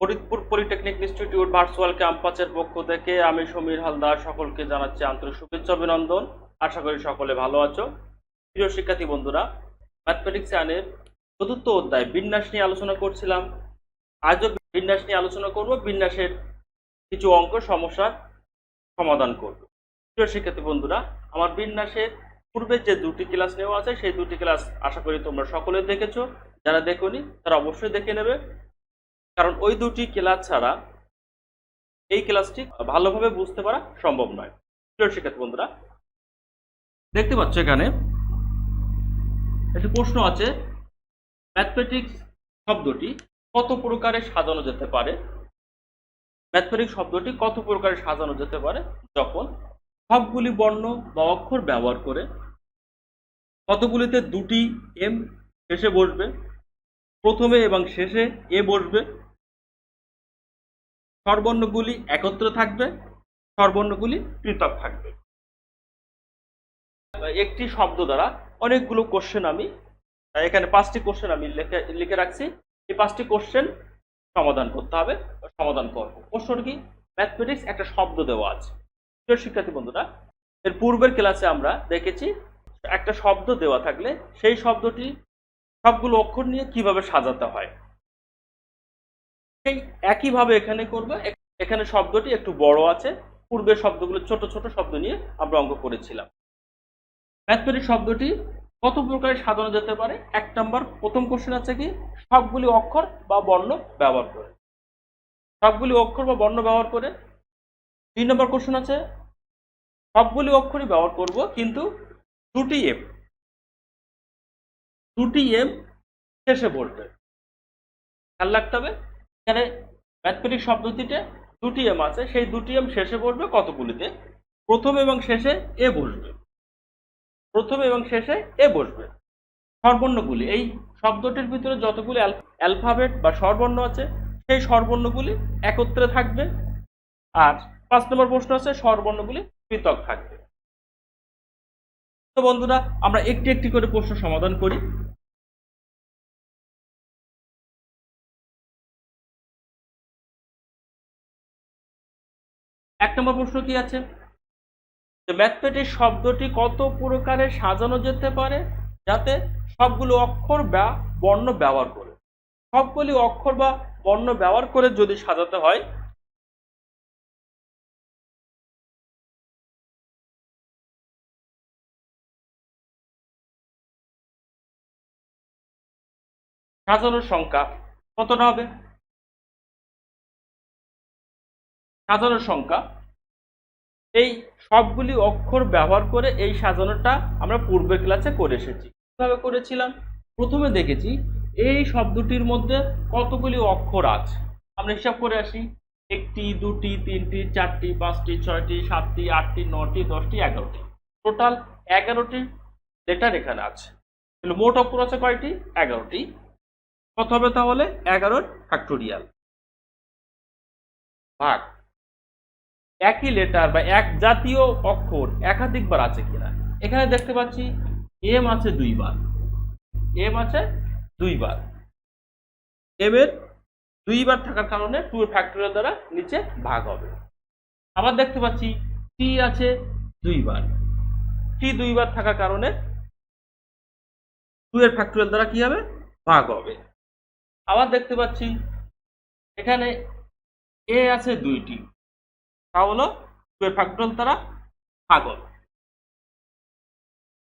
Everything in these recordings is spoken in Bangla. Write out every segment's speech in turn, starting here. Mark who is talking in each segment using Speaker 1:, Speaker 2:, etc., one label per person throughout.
Speaker 1: ফরিদপুর পলিটেকনিক ইনস্টিটিউট ভার্চুয়াল ক্যাম্পাসের পক্ষ থেকে আমি সমীর হালদার সকলকে জানাচ্ছি আন্তরিক শুভেচ্ছা অভিনন্দন। আশা করি সকলে ভালো আছো। প্রিয় শিক্ষার্থী বন্ধুরা, ম্যাথমেটিক্স এর চতুর্থ অধ্যায় বিন্যাস নিয়ে আলোচনা করছিলাম। আজও বিন্যাস নিয়ে আলোচনা করব, বিন্যাসের কিছু অঙ্ক সমস্যার সমাধান করব। প্রিয় শিক্ষার্থী বন্ধুরা, আমার বিন্যাসের পূর্বে যে দুটি ক্লাস নেওয়া আছে সেই দুটি ক্লাস আশা করি তোমরা সকলে দেখেছো। যারা দেখোনি তারা অবশ্যই দেখে নেবে, কারণ ওই দুটি ক্লাস ছাড়া এই ক্লাসটি ভালোভাবে বুঝতে পারা সম্ভব নয়। প্রিয় শিক্ষার্থী বন্ধুরা, দেখতে পাচ্ছ এখানে একটি প্রশ্ন আছে, ম্যাথমেটিক্স শব্দটি কত প্রকারে সাজানো যেতে পারে। ম্যাথমেটিক্স শব্দটি কত প্রকারে সাজানো যেতে পারে যখন সবগুলি বর্ণ বা অক্ষর ব্যবহার করে কতগুলিতে দুটি এম শেষে বসবে, প্রথমে এবং শেষে এ বসবে, স্বরবর্ণগুলি একত্রে থাকবে, স্বরবর্ণগুলি পৃথক থাকবে। একটি শব্দ দ্বারা অনেকগুলো কোশ্চেন আমি এখানে 5টি কোশ্চেন আমি লিখে রাখছি। এই 5টি কোশ্চেন সমাধান করতে হবে, সমাধান করব। প্রশ্নটি কি? ম্যাথমেটিক্স একটা শব্দ দেওয়া আছে। প্রিয় শিক্ষার্থী বন্ধুরা, এর পূর্বের ক্লাসে আমরা দেখেছি একটা শব্দ দেওয়া থাকলে সেই শব্দটি সবগুলো অক্ষর নিয়ে কিভাবে সাজাতে হয়। সেই একইভাবে এখানে করবে। এখানে শব্দটি একটু বড় আছে, পূর্বের শব্দগুলো ছোট ছোট শব্দ নিয়ে আমরা অঙ্ক করেছিলাম। ম্যাথমেটিক্স শব্দটি কত প্রকারে সাজানো যেতে পারে? 1 নম্বর প্রথম কোশ্চেন আছে কি, সবগুলি অক্ষর বা বর্ণ ব্যবহার করে। সবগুলি অক্ষর বা বর্ণ ব্যবহার করে। 2 নম্বর কোশ্চেন আছে, সবগুলি অক্ষরই ব্যবহার করব কিন্তু দুটি এম শেষে বসবে। খেয়াল রাখতে হবে, এখানে ম্যাথমেটিক্স শব্দটিতে দুটি এম আছে, সেই দুটি এম শেষে বসবে কতগুলিতে? প্রথম এবং শেষে এ বসবে, প্রথমে এবং শেষে এ বসবে। স্বরবর্ণগুলি, এই শব্দটির ভিতরে যতগুলি অ্যালফাবেট বা স্বরবর্ণ আছে সেই স্বরবর্ণগুলি একত্রে থাকবে। আর 5 নম্বর প্রশ্ন আছে, স্বরবর্ণগুলি পৃথক থাকবে। তো বন্ধুরা, আমরা একটি একটি করে প্রশ্ন সমাধান করি। এক নম্বর প্রশ্ন কি আছে, ম্যাথমেটিক্স শব্দটি কত প্রকারে সাজানো যেতে পারে যাতে সবগুলো অক্ষর বা বর্ণ ব্যবহার করে। সবগুলি অক্ষর বা বর্ণ ব্যবহার করে যদি সাজাতে হয় সাজানোর সংখ্যা কতটা হবে? সাজানোর সংখ্যা, এই সবগুলি অক্ষর ব্যবহার করে এই সাজানোটা আমরা পূর্বের ক্লাসে করে এসেছি। কিভাবে করেছিলাম? প্রথমে দেখেছি এই শব্দটির মধ্যে কতগুলি অক্ষর আছে, আমরা হিসাব করে আসি। 1টি 2টি 3টি 4টি 5টি 6টি 7টি 8টি 9টি 10টি 11টি, টোটাল 11টি লেটার এখানে আছে। তাহলে মোট অক্ষর আছে কয়টি? 11টি। কত হবে তাহলে? 11 ফ্যাক্টোরিয়াল ভাগ একই লেটার বা এক জাতীয় অক্ষর একাধিকবার আছে কিনা। এখানে দেখতে পাচ্ছি এম আছে 2 বার, এম আছে 2 বার, এম এর 2 বার থাকার কারণে 2 এর ফ্যাক্টোরিয়াল দ্বারা নিচে ভাগ হবে। আবার দেখতে পাচ্ছি টি আছে 2 বার, টি 2 বার থাকার কারণে 2 এর ফ্যাক্টোরিয়াল দ্বারা কি হবে? ভাগ হবে। আবার দেখতে পাচ্ছি এখানে এ আছে 2টি, তাহলে 2 এর ফ্যাক্টোরিয়াল দ্বারা ভাগ হবে।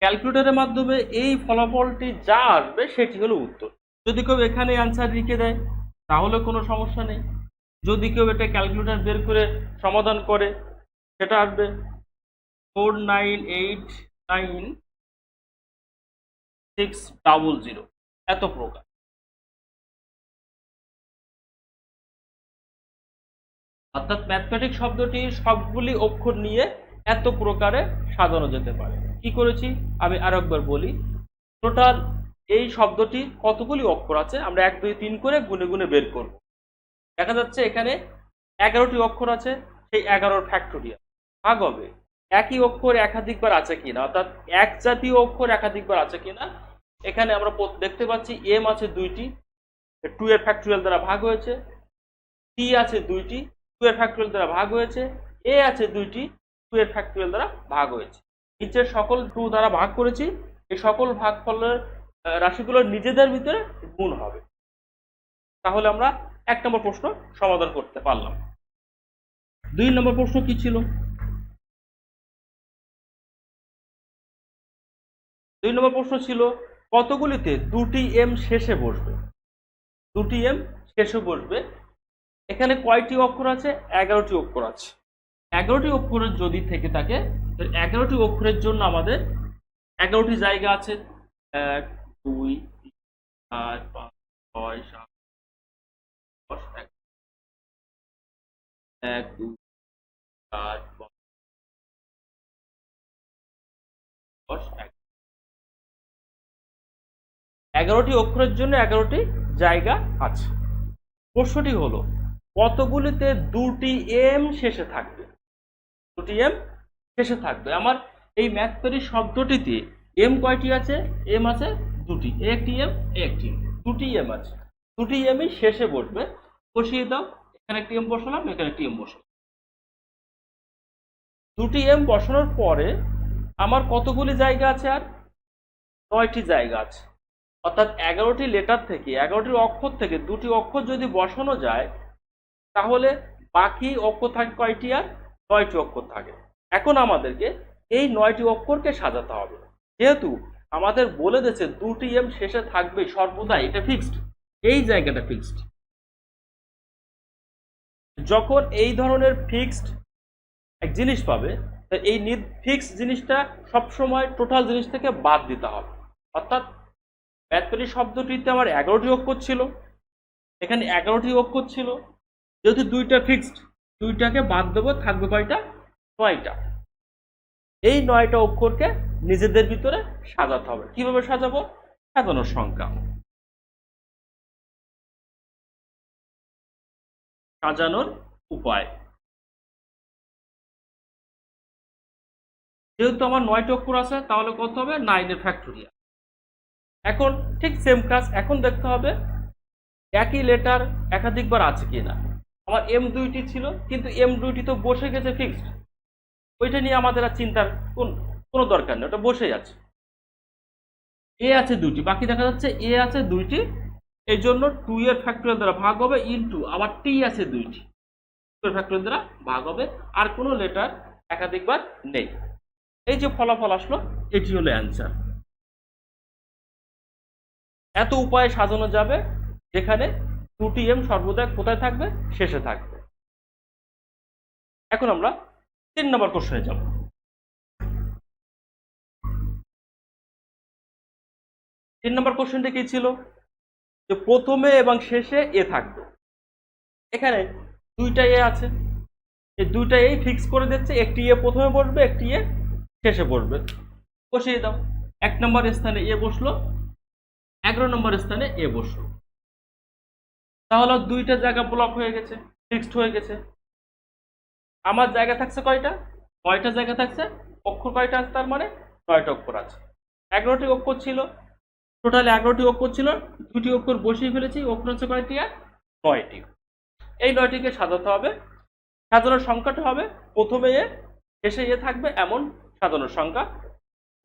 Speaker 1: ক্যালকুলেটরের মাধ্যমে এই ফলাফলটি যা আসবে সেটি হলো উত্তর। যদি কেউ এখানে অ্যান্সার লিখে দেয় তাহলে কোনো সমস্যা নেই। যদি কেউ এটা ক্যালকুলেটর বের করে সমাধান করে সেটা আসবে 4989600, এত প্রকার। অর্থাৎ ম্যাথমেটিক্স শব্দটি সবগুলি অক্ষর নিয়ে এত প্রকারে সাজানো যেতে পারে। কি করেছি আমি আরেকবার বলি, টোটাল এই শব্দটি কতগুলি অক্ষর আছে আমরা 1 2 3 করে গুনে গুনে বের করব। দেখা যাচ্ছে এখানে 11টি অক্ষর আছে, সেই 11 ফ্যাক্টোরিয়াল ভাগ হবে একই অক্ষর একাধিকবার আছে কিনা, অর্থাৎ এক জাতীয় অক্ষর একাধিকবার আছে কিনা। এখানে আমরা দেখতে পাচ্ছি এম আছে 2টি, 2 এর ফ্যাক্টোরিয়াল দ্বারা ভাগ হয়েছে। টি আছে দুইটি, 2 এর ফ্যাক্টরিয়াল দ্বারা ভাগ হয়েছে, এ আছে দুইটি, 2 এর ফ্যাক্টরিয়াল দ্বারা ভাগ হয়েছে। নিচের সকল 2 দ্বারা ভাগ করেছি, এই সকল ভাগফলের রাশিগুলোর নিজেদের ভিতরে গুণ হবে। তাহলে আমরা 1 নম্বর প্রশ্ন সমাধান করতে পারলাম। 2 নম্বর প্রশ্ন কি ছিল? 2 নম্বর প্রশ্ন ছিল কতগুলিতে 2টি এম শেষে বসবে? 2টি এম শেষে বসবে। এখানে কয়টি অক্ষর আছে? 11টি অক্ষর আছে। 11টি অক্ষরের যদি থেকে থাকে, 11টি অক্ষরের জন্য আমাদের 11টি জায়গা আছে। 1 2 3 4 5 6 7 10 1 2 4 5 10 11টি অক্ষরের জন্য 11টি জায়গা আছে। প্রশ্নটি হলো কতগুলিতে 2টি এম শেষে থাকবে? 2টি এম শেষে থাকবে। আমার এই ম্যাথমেটিক্স শব্দটিতে এম কয়টি আছে? এম আছে দুটি, একটি এম একটি, 2টি এম আছে। 2টি এমই শেষে বসবে। বসিয়ে দাও, এখানে একটি এম বসালাম, এখানে একটি এম বসালাম। 2টি এম বসানোর পরে আমার কতগুলি জায়গা আছে? আর 9টি জায়গা আছে। অর্থাৎ 11টি লেটার থেকে, 11টি অক্ষর থেকে 2টি অক্ষর যদি বসানো যায়, তাহলে বাকি অক্ষর থাকে কয়টি? আর 9টি অক্ষর থাকে। এখন আমাদেরকে এই 9টি অক্ষরকে সাজাতে হবে। যেহেতু আমাদের বলে দিয়েছে 2টি এম শেষে থাকবে সর্বদাই, এটা ফিক্সড, এই জায়গাটা ফিক্সড। যখন এই ধরনের ফিক্সড এক জিনিস পাবে, এই ফিক্সড জিনিসটা সবসময় টোটাল জিনিস থেকে বাদ দিতে হবে। অর্থাৎ ম্যাথমেটিক্স শব্দটিতে আমার 11টি অক্ষর ছিল, এখানে 11টি অক্ষর ছিল। যেহেতু 2টা ফিক্সড, 2টাকে বাদ দেবো, থাকবে কয়টা? 9টা। এই 9টা অক্ষরকে নিজেদের ভিতরে সাজাতে হবে। কিভাবে সাজাবো? সাজানোর সংখ্যা, সাজানোর উপায়। যেহেতু আমার 9টি অক্ষর আছে, তাহলে কত হবে? 9 এর ফ্যাক্টরিয়াল। এখন ঠিক সেম কাজ, এখন দেখতে হবে একই লেটার একাধিকবার আছে কিনা। আমার এম 2টি ছিল, কিন্তু এম 2টি তো বসে গেছে ফিক্সড, ওইটা নিয়ে আমাদের আর চিন্তার কোনো দরকার নেই, ওটা বসেই আছে। এ আছে 2টি, বাকি দেখা যাচ্ছে এ আছে 2টি, এই জন্য 2 এর ফ্যাক্টরিয়াল দ্বারা ভাগ হবে ইনটু আবার টি আছে 2টি, 2 এর ফ্যাক্টরিয়াল দ্বারা ভাগ হবে। আর কোনো লেটার একাধিকবার নেই। এই যে ফলাফল আসলো, এটি হলো অ্যান্সার। এত উপায়ে সাজানো যাবে, যেখানে 2টি এম সর্বদা কোথায় থাকবে? শেষে থাকবে। এখন আমরা 3 নম্বর কোশ্চেনে যাব। 3 নম্বর কোশ্চেনটা কি ছিল? যে প্রথমে এবং শেষে এ থাকবে। এখানে 2টা এ আছে, এই 2টা এই ফিক্স করে দিচ্ছে, একটি এ প্রথমে বসবে, একটি এ শেষে বসবে। বসিয়ে দাও, 1 নম্বর স্থানে এ বসলো, 11 নম্বর স্থানে এ বসলো। তাহলে 2টা জায়গা ব্লক হয়ে গেছে, ফিক্সড হয়ে গেছে। আমার জায়গা থাকছে কয়টা? 9টা জায়গা থাকছে। অক্ষর কয়টা আছে? তার মানে 9টা অক্ষর আছে। 11টি অক্ষর ছিল, টোটাল 11টি অক্ষর ছিল, 2টি অক্ষর বসিয়ে ফেলেছি। অক্ষর হচ্ছে কয়টি? আর 9টি। এই 9টিকে সাজাতে হবে। সাজানোর সংখ্যাটা হবে প্রথমে এ শেষে এ থাকবে এমন সাজানোর সংখ্যা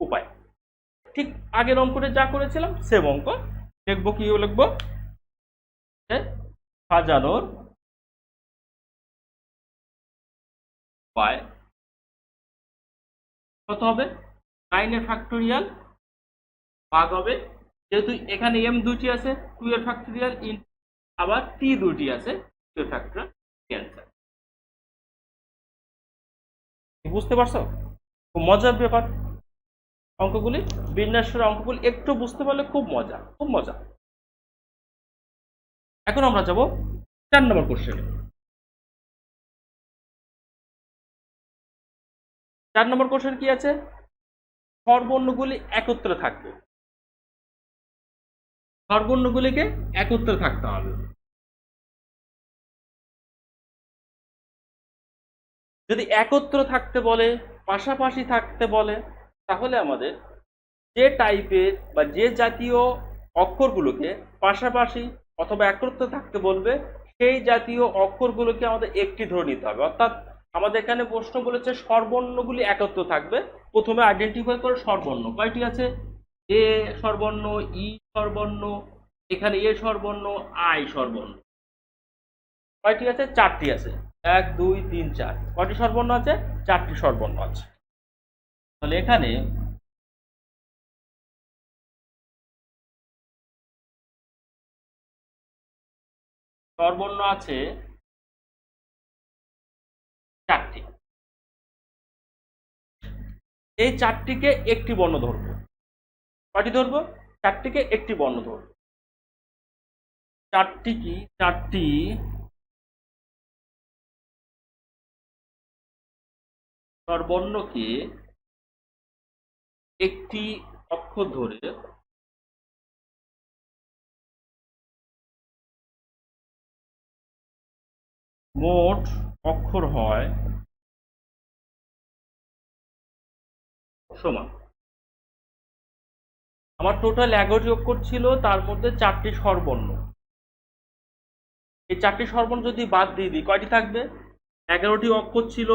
Speaker 1: উপায়। ঠিক আগের অঙ্কটা যা করেছিলাম সেম অঙ্ক লিখবো। কি লিখবো? সাজানোর উপায়। কত হবে? 9 এর ফ্যাক্টরিয়াল ভাগ হবে, যেহেতু এখানে এম 2টি আছে, 2 এর ফ্যাক্টরিয়াল ইন আবার টি 2টি আছে, 2 এর ফ্যাক্টরিয়াল ক্যান্সেল। বুঝতে পারছো? খুব মজার ব্যাপার অঙ্কগুলি, বিন্যাসের অঙ্কগুলি একটু বুঝতে পারলে খুব মজা, খুব মজা। এখন আমরা যাব 4 নম্বর কোশ্চেনে। 4 নম্বর কোশ্চেন কি আছে? স্বরবর্ণগুলি একত্রে থাকবে। স্বরবর্ণগুলিকে একত্রে থাকতে হবে। যদি একত্র থাকতে বলে, পাশাপাশি থাকতে বলে, তাহলে আমাদের যে টাইপের বা যে জাতীয় অক্ষরগুলোকে পাশাপাশি অথবা একত্রে থাকতে বলবে, সেই জাতীয় অক্ষরগুলোকে আমাদের একটি ধরে নিতে হবে। অর্থাৎ আমাদের এখানে প্রশ্ন বলেছে স্বরবর্ণগুলি একত্র থাকবে। প্রথমে আইডেন্টিফাই করো স্বরবর্ণ কয়টি আছে। এ স্বরবর্ণ, ই স্বরবর্ণ, এখানে এ স্বরবর্ণ, আই স্বরবর্ণ কয়টি আছে? চারটি আছে। 1 2 3 4। কয়টি স্বরবর্ণ আছে? চারটি স্বরবর্ণ আছে। তাহলে এখানে স্বরবর্ণ আছে চারটি। এই চারটিকে একটি বর্ণ ধরবো। কয়টি ধরবো? চারটিকে একটি বর্ণ ধরবো। চারটি কি? চারটি স্বরবর্ণকে একটি অক্ষর ধরে মোট অক্ষর হয় সমান। আমার টোটাল 11টি অক্ষর ছিল, তার মধ্যে চারটি স্বরবর্ণ। এই চারটি স্বরবর্ণ যদি বাদ দিয়ে দিই কয়টি থাকবে? 11টি অক্ষর ছিল,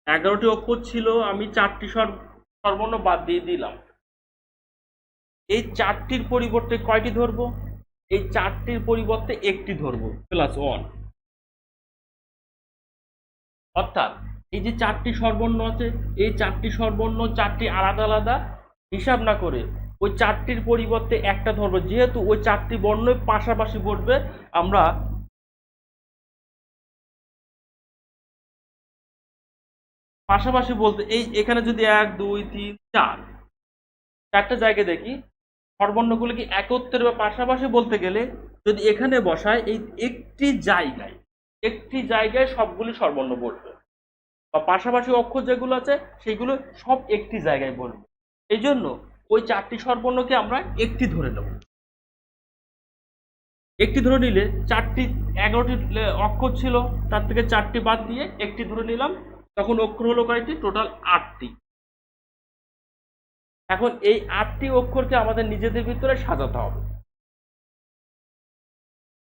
Speaker 1: 11টি অক্ষর ছিল, আমি চারটি স্বরবর্ণ বাদ দিয়ে দিলাম। এই চারটির পরিবর্তে কয়টি ধরবো? এই চারটির পরিবর্তে একটি ধরবো, +1। অর্থাৎ এই যে চারটি স্বরবর্ণ আছে, এই চারটি স্বরবর্ণ চারটি আলাদা আলাদা হিসাব না করে ওই চারটির পরিবর্তে একটা ধরবো। যেহেতু ওই চারটি বর্ণই পাশাপাশি বসবে, আমরা পাশাপাশি বলতে এই এখানে যদি 1 2 3 4 চারটা জায়গায় দেখি স্বরবর্ণগুলো কি একত্রে বা পাশাপাশি বলতে গেলে যদি এখানে বসায় এই একটি জায়গায় সবগুলি স্বরবর্ণ বসবে, বা পাশাপাশি অক্ষর যেগুলো আছে সেগুলো সব একটি জায়গায় বসবে। এই জন্য ওই চারটি স্বরবর্ণকে আমরা একটি ধরে নেব। একটি ধরে নিলে চারটি 11টি অক্ষর ছিল, তার থেকে চারটি বাদ দিয়ে একটি ধরে নিলাম, তখন অক্ষর হলো কয়টি? টোটাল 8টি। এখন এই 8টি অক্ষরকে আমাদের নিজেদের ভিতরে সাজাতে হবে।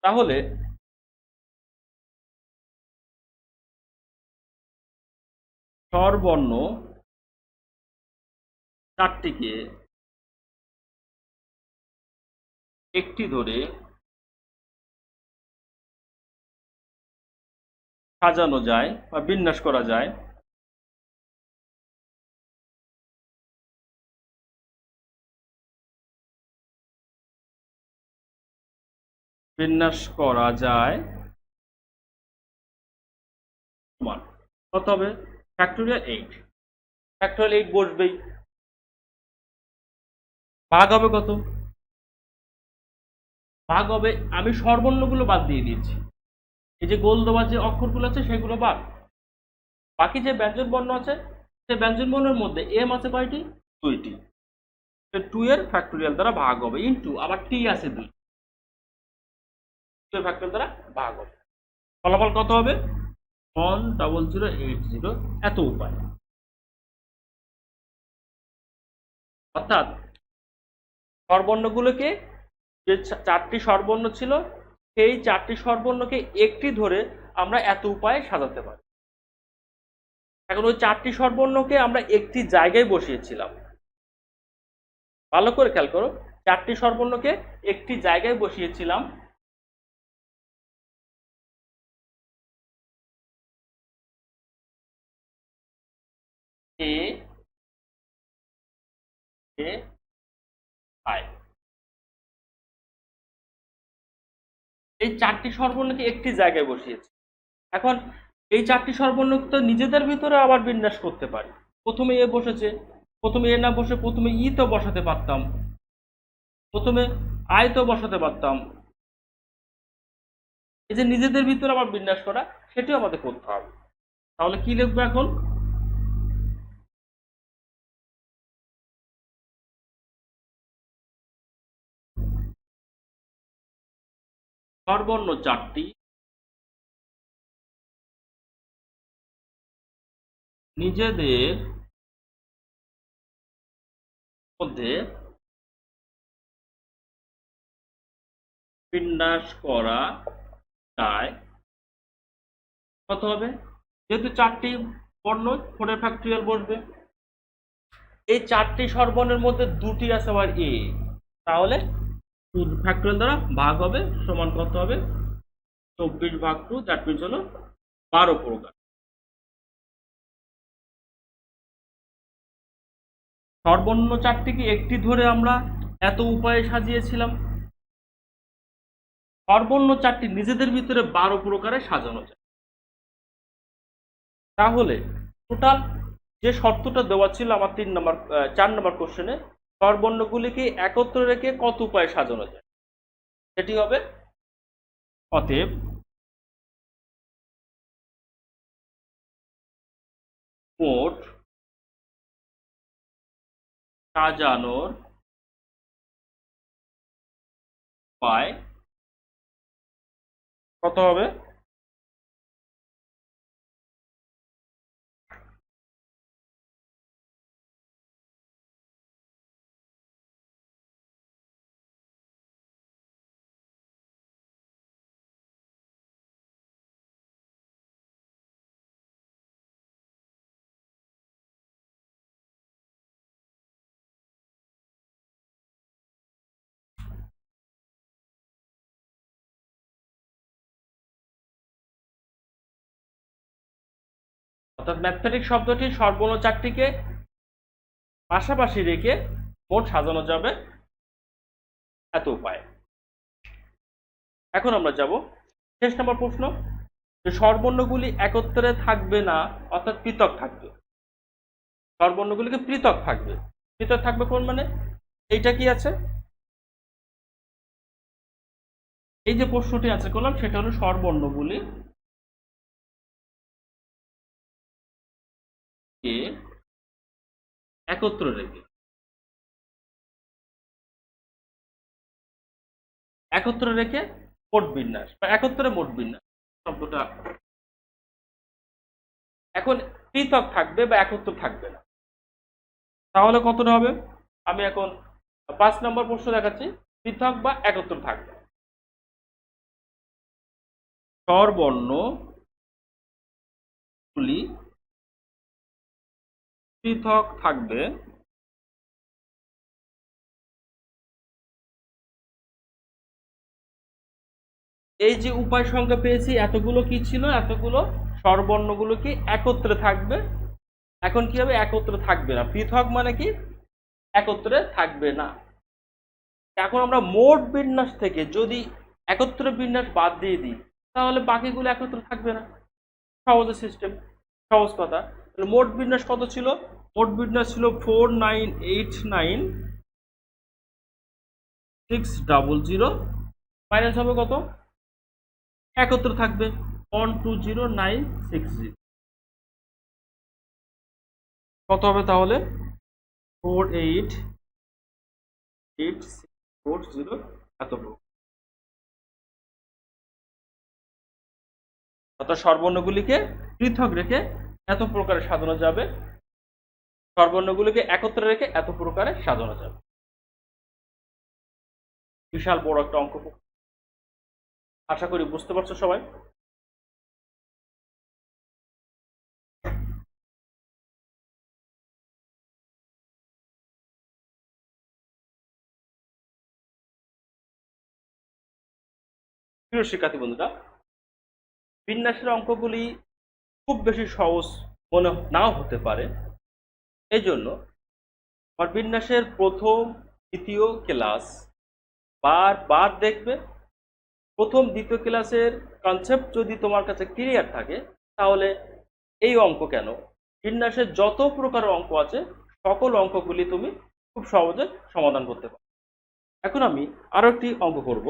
Speaker 1: তাহলে স্বরবর্ণ চারটিকে একটি ধরে সাজানো যায় বা বিন্যাস করা যায়। বিন্যাস করা যায় সমান কত হবে? ফ্যাক্টোরিয়াল 8। ফ্যাক্টোরিয়াল 8 বসবেই। ভাগ হবে কত? ভাগ হবে, আমি স্বরবর্ণগুলো বাদ দিয়ে দিয়েছি, এই যে গোল দেওয়া যে অক্ষরগুলো আছে সেগুলো বাদ। বাকি যে ব্যঞ্জন বর্ণ আছে, সেই ব্যঞ্জন বর্ণের মধ্যে এম আছে কয়টি? 2টি। 2 এর ফ্যাক্টোরিয়াল দ্বারা ভাগ হবে, ইনটু আবার টি আছে 2 এর ফ্যাক্টোরিয়াল দ্বারা ভাগ হবে। ফলাফল কত হবে? 10080। এত উপায়। অর্থাৎ স্বরবর্ণগুলোকে, যে চারটি স্বরবর্ণ ছিল সেই চারটি স্বরবর্ণকে একটি ধরে আমরা এত উপায়ে সাজাতে পারি। এখন ওই চারটি স্বরবর্ণকে আমরা একটি জায়গায় বসিয়েছিলাম। ভালো করে খেয়াল করো, চারটি স্বরবর্ণকে একটি জায়গায় বসিয়েছিলাম। এ এ আই, এই চারটি স্বরবর্ণকে একটি জায়গায় বসিয়েছি। এখন এই চারটি স্বরবর্ণ তো নিজেদের ভিতরে আবার বিন্যাস করতে পারি। প্রথমে এ বসেছে, প্রথমে এ না বসে প্রথমে ই তো বসাতে পারতাম, প্রথমে আই তো বসাতে পারতাম। এই যে নিজেদের ভিতরে আবার বিন্যাস করা, সেটাও আমাদের করতে হবে। তাহলে কি লিখবো এখন? স্বরবর্ণ চারটি নিজেদের মধ্যে বিন্যাস করা যায় কত হবে? যেহেতু 4টি বর্ণ 4 ফ্যাক্টরিয়াল বসবে, এই 4টি স্বরবর্ণের মধ্যে 2টি আছে আবার এ, তাহলে 2 ফ্যাক্টরিয়াল দ্বারা ভাগ হবে সমান কত হবে? 24 ভাগ 2, দ্যাট মিনস হলো 12 প্রকার। স্বরবর্ণ 4টিকে একটি ধরে আমরা এত উপায়ে সাজিয়েছিলাম, স্বরবর্ণ 4টি নিজেদের ভিতরে 12 প্রকারে সাজানো যায়। তাহলে টোটাল যে শর্তটা দেওয়া ছিল আমার 4 নম্বর কোশ্চেনে, স্বরবর্ণগুলিকে একত্রে রেখে কত উপায়ে সাজানো যায়, সেটি হবে অতএব মোট সাজানোর উপায় কত হবে? অর্থাৎ ম্যাথমেটিক্স শব্দটি স্বরবর্ণ 4টিকে পাশাপাশি রেখে মোট সাজানো যাবে এত উপায়। এখন আমরা যাব 6 নম্বর প্রশ্ন, যে স্বরবর্ণগুলি একত্রে থাকবে না অর্থাৎ পৃথক থাকবে। স্বরবর্ণগুলিকে পৃথক থাকবে, পৃথক থাকবে কোন মানে? এইটা কি আছে, এই যে প্রশ্নটি আছে করলাম সেটা হলো স্বরবর্ণগুলি কে একত্র রেখে, একত্র রেখে মোট বিন্যাস বা একত্রে মোট বিন্যাস শব্দটা এখন পৃথক থাকবে বা একত্র থাকবে না, তাহলে কতটা হবে? আমি এখন 5 নম্বর প্রশ্ন দেখাচ্ছি, পৃথক বা একত্র থাকবে। স্বরবর্ণগুলি পৃথক থাকবে এই যে উপায় সংখ্যা পেয়েছি এতগুলো কি ছিল? এতগুলো স্বরবর্ণগুলো কি একত্রে থাকবে। এখন কি হবে? একত্রে থাকবে না। পৃথক মানে কি? একত্রে থাকবে না। এখন আমরা মোট বিন্যাস থেকে যদি একত্রে বিন্যাস বাদ দিয়ে দিই তাহলে বাকিগুলো একত্রে থাকবে না। সহজ সিস্টেম, সহজ কথা। মোট বিন্যাস কত ছিল? মোট বিন্যাস ছিল 4989600, মাইনাস হবে কত? একত্রে থাকবে 120960, কত হবে তাহলে? 4888640 এত। অর্থাৎ স্বরবর্ণগুলিকে পৃথক রেখে এত প্রকারে সাজানো যাবে, স্বরবর্ণগুলিকে একত্রে রেখে এত প্রকারে সাজানো যাবে। বিশাল বড় একটা অঙ্ক, আশা করি বুঝতে পারছো সবাই। প্রিয় শিক্ষার্থী বন্ধুরা, বিন্যাসের অঙ্কগুলি খুব বেশি সহজ মনে নাও হতে পারে, এই জন্য আমার বিন্যাসের প্রথম দ্বিতীয় ক্লাস বারবার দেখবে। প্রথম দ্বিতীয় ক্লাসের কনসেপ্ট যদি তোমার কাছে ক্লিয়ার থাকে তাহলে এই অঙ্ক কেন, বিন্যাসের যত প্রকার অঙ্ক আছে সকল অঙ্কগুলি তুমি খুব সহজে সমাধান করতে পারো। এখন আমি আরো একটি অঙ্ক করব।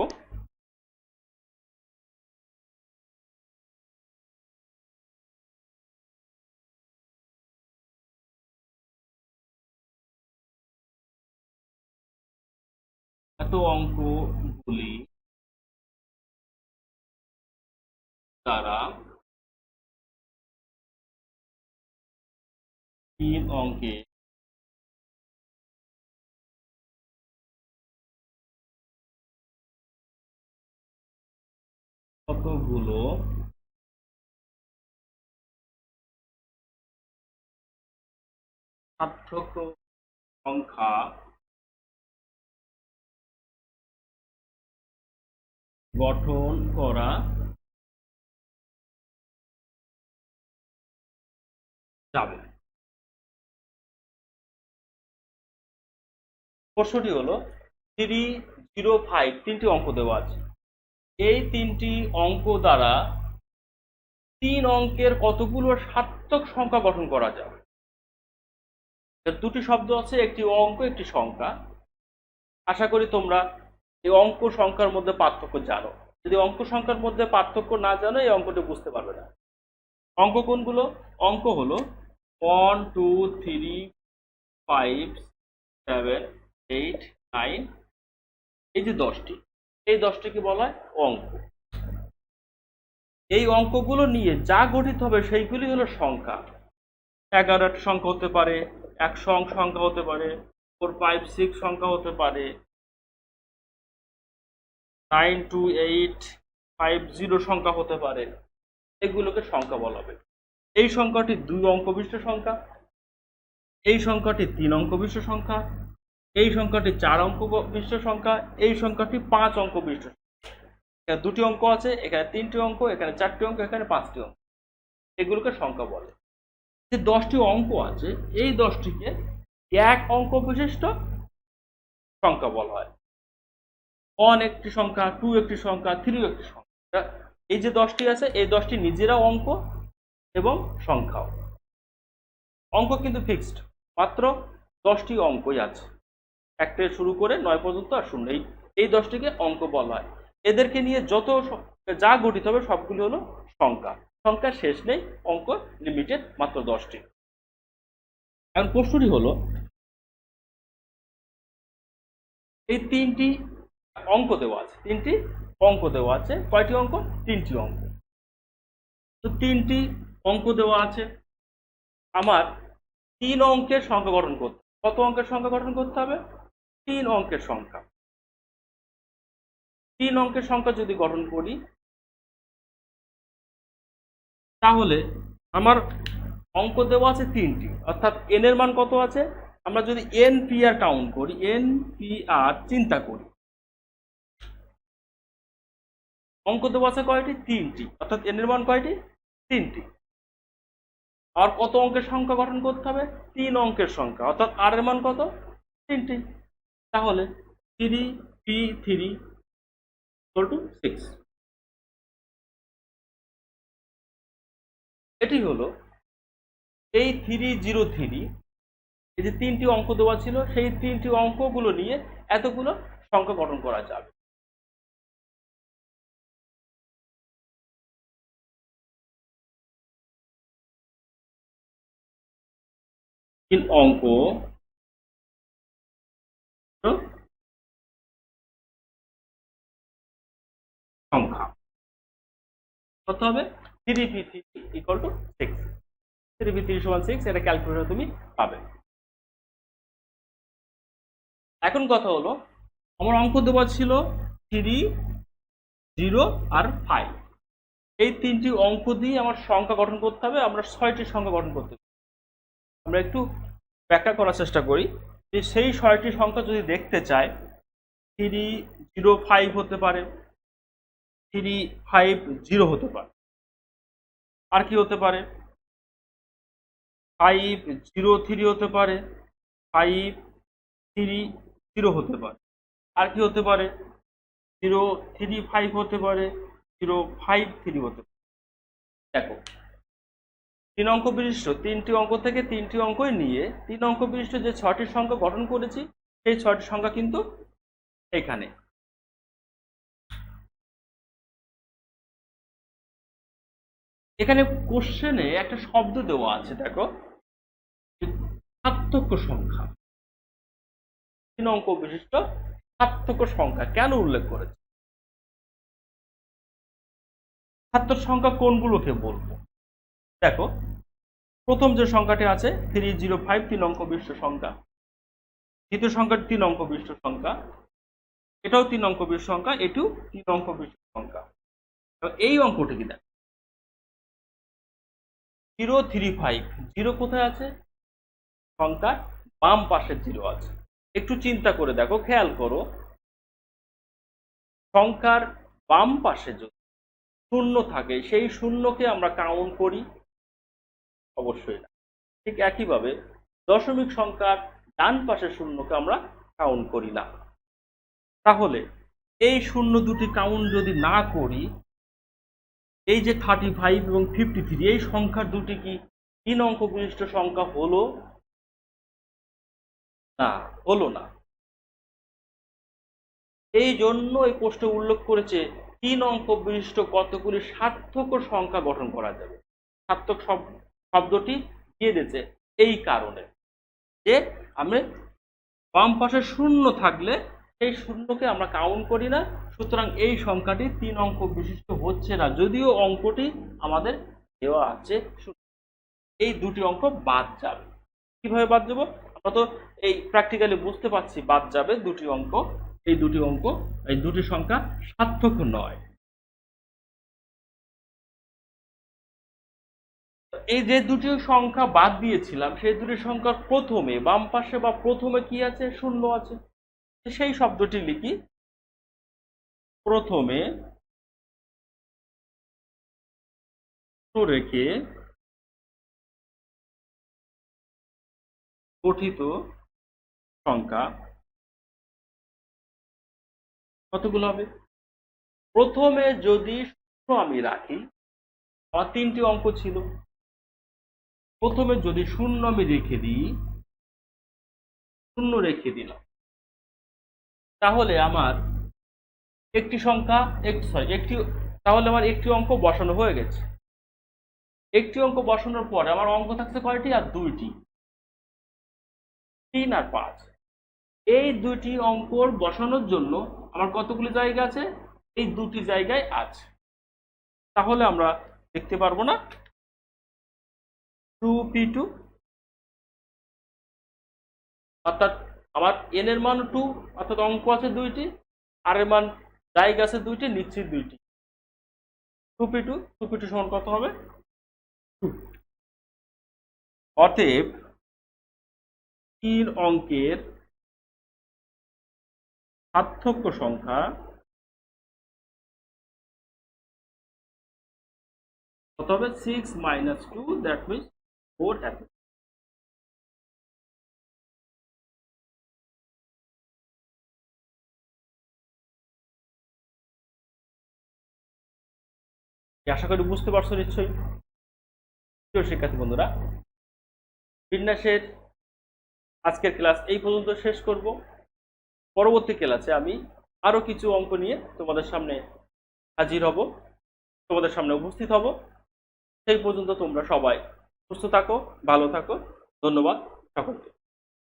Speaker 1: এত অঙ্কগুলি দ্বারা 3 অঙ্কে কতগুলো সার্থক সংখ্যা গঠন করা যাবে। প্রশ্নটি হলো 305 তিনটি অঙ্ক দেওয়া আছে। এই তিনটি অঙ্ক দ্বারা 3 অঙ্কের কতগুলো সার্থক সংখ্যা গঠন করা যাবে। দুটি শব্দ আছে, একটি অঙ্ক একটি সংখ্যা। আশা করি তোমরা এই অঙ্ক সংখ্যার মধ্যে পার্থক্য জানো। যদি অঙ্ক সংখ্যার মধ্যে পার্থক্য না জানো এই অঙ্কটি বুঝতে পারবে না। অঙ্ক কোনগুলো? অঙ্ক হলো 1 2 3 5 7 8 9, এই যে 10টি, এই 10টিকে বলা হয় অঙ্ক। এই অঙ্কগুলো নিয়ে যা গঠিত হবে সেইগুলি হলো সংখ্যা। 11 সংখ্যা হতে পারে, 100 সংখ্যা হতে পারে, 4 5 6 সংখ্যা হতে পারে, 9 2 8 5 0 সংখ্যা হতে পারে। এগুলোকে সংখ্যা বলা হবে। এই সংখ্যাটি 2 অঙ্ক বিশিষ্ট সংখ্যা, এই সংখ্যাটি 3 অঙ্ক বিশিষ্ট সংখ্যা, এই সংখ্যাটি 4 অঙ্ক বিশিষ্ট সংখ্যা, এই সংখ্যাটি 5 অঙ্ক বিশিষ্ট। এখানে 2টি অঙ্ক আছে, এখানে 3টি অঙ্ক, এখানে 4টি অঙ্ক, এখানে 5টি অঙ্ক। এগুলোকে সংখ্যা বলে। যে 10টি অঙ্ক আছে এই 10টিকে 1 অঙ্ক বিশিষ্ট সংখ্যা বলা হয়। 1 একটি সংখ্যা, 2 একটি সংখ্যা, 3 একটি সংখ্যা। এই যে 10টি আছে এই 10টি নিজেরাও অঙ্ক এবং সংখ্যাও। অঙ্ক কিন্তু ফিক্সড, মাত্র 10টি অঙ্কই আছে, 1 থেকে শুরু করে 9 পর্যন্ত আর 0। এই 10টিকে অঙ্ক বলা হয়। এদেরকে নিয়ে যত যা গঠিত হবে সবগুলি হলো সংখ্যা। সংখ্যার শেষ নেই, অঙ্ক লিমিটেড, মাত্র 10টি। এখন প্রশ্নটি হলো এই 3টি অঙ্ক দেওয়া আছে, 3টি অঙ্ক দেওয়া আছে। কয়টি অঙ্ক? 3টি অঙ্ক। তো 3টি অঙ্ক দেওয়া আছে, আমার 3 অঙ্কের সংখ্যা গঠন করতে। কত অঙ্কের সংখ্যা গঠন করতে হবে? 3 অঙ্কের সংখ্যা। 3 অঙ্কের সংখ্যা যদি গঠন করি তাহলে আমার অঙ্ক দেওয়া আছে 3টি, অর্থাৎ n এর মান কত আছে? আমরা যদি n p r কাউন্ট করি, n p r চিন্তা করি, অঙ্ক দেওয়া আছে কয়টি? 3টি, অর্থাৎ n এর মান কয়টি? 3টি। আর কত অঙ্কের সংখ্যা গঠন করতে হবে? 3 অঙ্কের সংখ্যা, অর্থাৎ r এর মান কত? 3টি। তাহলে 3p3 = 6। এটি হলো এই 303, এই যে 3টি অঙ্ক দেওয়া ছিল সেই 3টি অঙ্কগুলো নিয়ে এতগুলো সংখ্যা গঠন করা যাবে। অঙ্ক সংখ্যা কত হবে? 3p3 = 6। 3p3 = 6, এটা ক্যালকুলেটর তুমি পাবে। এখন কথা হলো আমার অঙ্ক দেওয়া ছিল 3 0 আর 5। এই 3টি অঙ্ক দিয়ে আমার সংখ্যা গঠন করতে হবে। আমরা 6টি সংখ্যা গঠন করতে হবে। আমরা একটু ব্যাখ্যা করার চেষ্টা করি যে সেই 6টি সংখ্যা যদি দেখতে চাই, 305 হতে পারে, 350 হতে পারে, আর কি হতে পারে? 503 হতে পারে, 530 হতে পারে, আর কি হতে পারে? 035 হতে পারে, 053 হতে পারে। দেখো 3 অঙ্ক বিশিষ্ট 3টি অঙ্ক থেকে 3টি অঙ্কই নিয়ে 3 অঙ্ক বিশিষ্ট যে 6টি সংখ্যা গঠন করেছি সেই 6টি সংখ্যা কিন্তু এখানে। এখানে কোশ্চেনে একটা শব্দ দেওয়া আছে, দেখো, সার্থক সংখ্যা। 3 অঙ্ক বিশিষ্ট সার্থক সংখ্যা কেন উল্লেখ করেছে? সার্থক সংখ্যা কোনগুলোকে বলবো? দেখো, প্রথম যে সংখ্যাটি আছে 305, 3 অঙ্ক বিশিষ্ট সংখ্যা। দ্বিতীয় সংখ্যাটি 3 অঙ্ক বিশিষ্ট সংখ্যা, এটাও 3 অঙ্ক বিশিষ্ট সংখ্যা, এটিও 3 অঙ্ক বিশিষ্ট সংখ্যা। এই অঙ্কটি কি দেখ 035, 0 কোথায় আছে? সংখ্যার বাম পাশে 0 আছে। একটু চিন্তা করে দেখো, খেয়াল করো, সংখ্যার বাম পাশে যদি শূন্য থাকে সেই শূন্যকে আমরা কাউন্ট করি? অবশ্যই না। ঠিক একইভাবে দশমিক সংখ্যার ডান পাশে শূন্যকে আমরা কাউন্ট করি না। তাহলে এই শূন্য দুটি কাউন্ট যদি না করি, এই যে 35 এবং 53 এই সংখ্যার দুটি কি 3 অঙ্ক বিশিষ্ট সংখ্যা হলো? না, হলো না। এই জন্য এই প্রশ্নে উল্লেখ করেছে 3 অঙ্ক বিশিষ্ট কতগুলি সার্থক সংখ্যা গঠন করা যাবে। সার্থক শব্দটি দিয়ে দিয়েছে এই কারণে যে আমি বাম পাশে শূন্য থাকলে সেই শূন্যকে আমরা কাউন্ট করি না, সুতরাং এই সংখ্যাটি 3 অঙ্ক বিশিষ্ট হচ্ছে না, যদিও অঙ্কটি আমাদের দেওয়া আছে। এই দুটি অঙ্ক বাদ যাবে। কিভাবে বাদ যাবো? আমরা তো এই প্র্যাকটিক্যালি বুঝতে পারছি বাদ যাবে দুটি অঙ্ক। এই দুটি সংখ্যা সার্থক নয়। এই যে দুটি সংখ্যা বাদ দিয়েছিলাম সেই দুটি সংখ্যার প্রথমে বাম পাশে বা প্রথমে কি আছে? শূন্য আছে। সেই শব্দটি লিখি, প্রথমে রেখে গঠিত সংখ্যা কতগুলো হবে? প্রথমে যদি শূন্য আমি রাখি, আমার 3টি অঙ্ক ছিল, প্রথমে যদি শূন্য আমি রেখে দিই, শূন্য রেখে দিলাম, তাহলে আমার একটি সংখ্যা তাহলে আমার একটি অঙ্ক বসানো হয়ে গেছে। একটি অঙ্ক বসানোর পরে আমার অঙ্ক থাকছে কয়টি? আর 2টি, 3 আর 5। এই দুটি অঙ্কর বসানোর জন্য আমার কতগুলি জায়গা আছে? এই দুটি জায়গায় আছে। তাহলে আমরা দেখতে পারবো না 2p2, অর্থাৎ আমার n এর মান 2, অর্থাৎ অঙ্ক আছে 2টি, আর এর মান জায়গা আছে 2টি, নিশ্চিত 2টি। 2p2 সমান কত হবে? 2। অতএব 3 অঙ্কের সার্থক সংখ্যা কত হবে? 6 - 2, দ্যাট মিনস 4 হবে। আশা করি বুঝতে পারছো নিশ্চয়ই। প্রিয় শিক্ষার্থী বন্ধুরা, বিন্যাসের আজকের ক্লাস এই পর্যন্ত শেষ করব। পরবর্তী ক্লাসে আমি আরো কিছু অঙ্ক নিয়ে তোমাদের সামনে হাজির হব, তোমাদের সামনে উপস্থিত হব। সেই পর্যন্ত তোমরা সবাই সুস্থ থাকো, ভালো থাকো। ধন্যবাদ সকলকে।